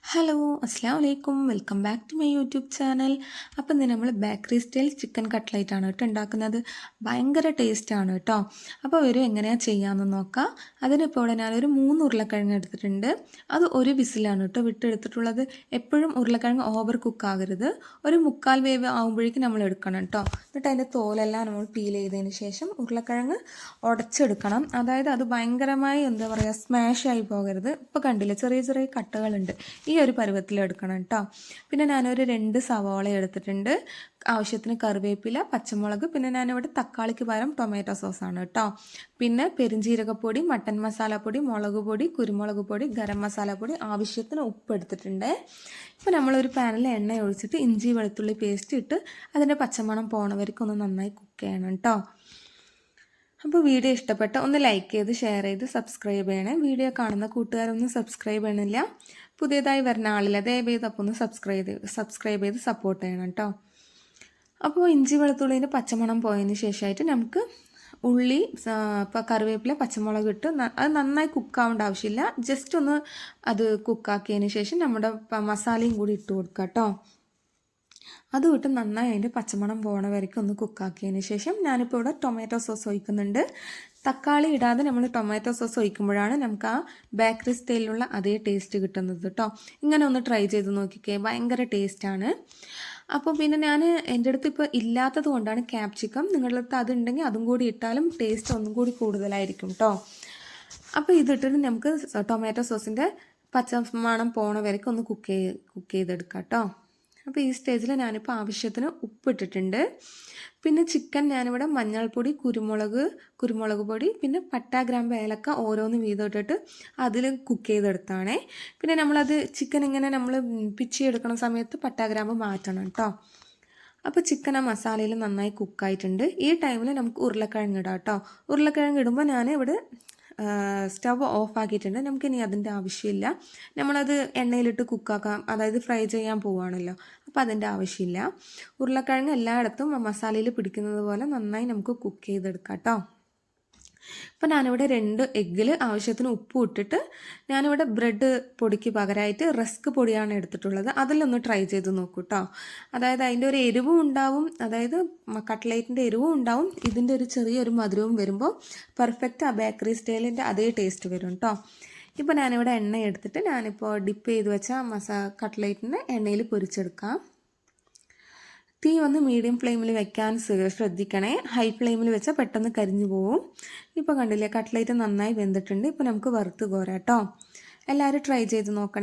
Hello അസ്സാം വലൈക്കും welcome back to my YouTube channel. അപ്പം ഇന്ന് നമ്മൾ ബേക്കറി സ്റ്റൈൽ ചിക്കൻ കട്ട്ലൈറ്റ് ആണ് കേട്ടോ ഉണ്ടാക്കുന്നത്. ഭയങ്കര ടേസ്റ്റാണ് കേട്ടോ. അപ്പോൾ എങ്ങനെയാണ് ചെയ്യാമെന്ന് നോക്കാം. അതിനിപ്പോൾ ഇവിടെ ഞാനൊരു 3 ഉരുളക്കിഴങ്ങ് എടുത്തിട്ടുണ്ട്. അത് ഒരു വിസിലാണ് കേട്ടോ വിട്ടെടുത്തിട്ടുള്ളത്. എപ്പോഴും ഉരുളക്കിഴങ്ങ് ഓവർ കുക്ക് ആകരുത്. ഒരു 3/4 വേവ് ആകുമ്പോഴേക്കും നമ്മൾ എടുക്കണം കേട്ടോ. എന്നിട്ട് അതിൻ്റെ തോലെല്ലാം നമ്മൾ പീൽ ചെയ്തതിന് ശേഷം ഉരുളക്കിഴങ്ങ് ഉടച്ചെടുക്കണം. അതായത് അത് ഭയങ്കരമായി എന്താ പറയുക സ്മാഷായി പോകരുത്. ഇപ്പോൾ കണ്ടില്ലേ ചെറിയ ചെറിയ കട്ടകളുണ്ട്. ഈ ഒരു പരുവത്തിലെടുക്കണം കേട്ടോ. പിന്നെ ഞാനൊരു 2 സവാള എടുത്തിട്ടുണ്ട്. ആവശ്യത്തിന് കറിവേപ്പില, പച്ചമുളക്, പിന്നെ ഞാനിവിടെ തക്കാളിക്ക് പകരം ടൊമാറ്റോ സോസാണ് കേട്ടോ. പിന്നെ പെരിഞ്ജീരകപ്പൊടി, മട്ടൻ മസാലപ്പൊടി, മുളക് പൊടി, കുരുമുളക് പൊടി, ഗരം മസാലപ്പൊടി, ആവശ്യത്തിന് ഉപ്പ് എടുത്തിട്ടുണ്ട്. ഇപ്പോൾ നമ്മളൊരു പാനിൽ എണ്ണ ഒഴിച്ചിട്ട് ഇഞ്ചി വെളുത്തുള്ളി പേസ്റ്റ് ഇട്ട് അതിൻ്റെ പച്ചമണം പോണവർക്ക് ഒന്ന് നന്നായി കുക്ക് ചെയ്യണം കേട്ടോ. അപ്പോൾ വീഡിയോ ഇഷ്ടപ്പെട്ട ഒന്ന് ലൈക്ക് ചെയ്ത് ഷെയർ ചെയ്ത് സബ്സ്ക്രൈബ് ചെയ്യണേ. വീഡിയോ കാണുന്ന കൂട്ടുകാരൊന്നും സബ്സ്ക്രൈബ് ചെയ്യണില്ല. പുതിയതായി വരുന്ന ആളില്ല, ദയവേത് അപ്പോൾ ഒന്ന് സബ്സ്ക്രൈബ് ചെയ്ത് സപ്പോർട്ട് ചെയ്യണം കേട്ടോ. അപ്പോൾ ഇഞ്ചി വെളുത്തുള്ളിൻ്റെ പച്ചമണം പോയതിന് ശേഷമായിട്ട് നമുക്ക് ഉള്ളി, ഇപ്പോൾ കറിവേപ്പില, പച്ചമുളക് ഇട്ട് അത് നന്നായി കുക്കാവേണ്ട ആവശ്യമില്ല. ജസ്റ്റ് ഒന്ന് അത് കുക്കാക്കിയതിന് ശേഷം നമ്മുടെ മസാലയും കൂടി ഇട്ട് കൊടുക്കുക കേട്ടോ. അത് വിട്ട് നന്നായി അതിൻ്റെ പച്ചമണം പോകണ വരയ്ക്കും ഒന്ന് കുക്കാക്കിയതിന് ശേഷം ഞാനിപ്പോൾ ഇവിടെ ടൊമാറ്റോ സോസ് ഒഴിക്കുന്നുണ്ട്. തക്കാളി ഇടാതെ നമ്മൾ ടൊമാറ്റോ സോസ് ഒഴിക്കുമ്പോഴാണ് നമുക്ക് ആ ബേക്കറി സ്റ്റൈലിലുള്ള അതേ ടേസ്റ്റ് കിട്ടുന്നത് കേട്ടോ. ഇങ്ങനെ ഒന്ന് ട്രൈ ചെയ്ത് നോക്കിക്കേ, ഭയങ്കര ടേസ്റ്റാണ്. അപ്പോൾ പിന്നെ ഞാൻ എൻ്റെ അടുത്ത് ഇപ്പോൾ ഇല്ലാത്തത് കൊണ്ടാണ് ക്യാപ്സിക്കം. നിങ്ങളുടെ അടുത്ത് അതുണ്ടെങ്കിൽ അതും കൂടി ഇട്ടാലും ടേസ്റ്റ് ഒന്നും കൂടി കൂടുതലായിരിക്കും കേട്ടോ. അപ്പോൾ ഇതിട്ടിട്ട് നമുക്ക് ടൊമാറ്റോ സോസിൻ്റെ പച്ചമണം പോണ വരയ്ക്കും ഒന്ന് കുക്ക് ചെയ്തെടുക്കാം കേട്ടോ. അപ്പോൾ ഈ സ്റ്റേജിൽ ഞാനിപ്പോൾ ആവശ്യത്തിന് ഉപ്പിട്ടിട്ടുണ്ട്. പിന്നെ ചിക്കൻ ഞാനിവിടെ മഞ്ഞൾപ്പൊടി, കുരുമുളക് പൊടി, പിന്നെ പട്ട, ഗ്രാമ്പ്, ഏലക്ക ഓരോന്ന് വീതം ഇട്ടിട്ട് അതിൽ കുക്ക് ചെയ്തെടുത്താണേ. പിന്നെ നമ്മളത് ചിക്കൻ ഇങ്ങനെ നമ്മൾ പിച്ചിയെടുക്കുന്ന സമയത്ത് പട്ട, ഗ്രാമ്പ് മാറ്റണം കേട്ടോ. അപ്പോൾ ചിക്കൻ ആ മസാലയിൽ നന്നായി കുക്കായിട്ടുണ്ട്. ഈ ടൈമിൽ നമുക്ക് ഉരുളക്കിഴങ്ങ് ഇടാം കേട്ടോ. ഉരുളക്കിഴങ്ങ് ഇടുമ്പോൾ ഞാൻ ഇവിടെ സ്റ്റവ് ഓഫ് ആക്കിയിട്ടുണ്ട്. നമുക്കിനി അതിൻ്റെ ആവശ്യമില്ല. നമ്മളത് എണ്ണയിലിട്ട് കുക്കാക്കാം, അതായത് ഫ്രൈ ചെയ്യാൻ പോവുകയാണല്ലോ. അപ്പോൾ അതിൻ്റെ ആവശ്യമില്ല. ഉരുളക്കിഴങ്ങ് എല്ലായിടത്തും മസാലയിൽ പിടിക്കുന്നത് പോലെ നന്നായി നമുക്ക് കുക്ക് ചെയ്തെടുക്കാം കേട്ടോ. അപ്പോൾ ഞാനിവിടെ 2 എഗ്ഗിൽ ആവശ്യത്തിന് ഉപ്പ് ഇട്ടിട്ട് ഞാനിവിടെ ബ്രെഡ് പൊടിക്ക് പകരമായിട്ട് റസ്ക് പൊടിയാണ് എടുത്തിട്ടുള്ളത്. അതിലൊന്ന് ട്രൈ ചെയ്ത് നോക്കൂ കേട്ടോ. അതായത് അതിൻ്റെ ഒരു എരിവും ഉണ്ടാവും, അതായത് കട്ട്ലേറ്റിൻ്റെ എരിവും ഉണ്ടാവും, ഇതിൻ്റെ ഒരു ചെറിയൊരു മധുരവും വരുമ്പോൾ പെർഫെക്റ്റ് ആ ബേക്കറി സ്റ്റൈലിൻ്റെ അതേ ടേസ്റ്റ് വരും കേട്ടോ. ഇപ്പോൾ ഞാനിവിടെ എണ്ണ എടുത്തിട്ട് ഞാനിപ്പോൾ ഡിപ്പ് ചെയ്ത് വെച്ച കട്ട്ലേറ്റിനെ എണ്ണയിൽ പൊരിച്ചെടുക്കാം. തീ ഒന്ന് മീഡിയം ഫ്ലെയിമിൽ വെക്കാൻ ശ്രദ്ധിക്കണേ. ഹൈ ഫ്ലെയിമിൽ വെച്ചാൽ പെട്ടെന്ന് കരിഞ്ഞു പോവും. ഇപ്പോൾ കണ്ടില്ലേ കട്ട്ലേറ്റ് നന്നായി വെന്തിട്ടുണ്ട്. ഇപ്പോൾ നമുക്ക് വറുത്ത് കോരാം കേട്ടോ. എല്ലാവരും ട്രൈ ചെയ്ത് നോക്കണേ.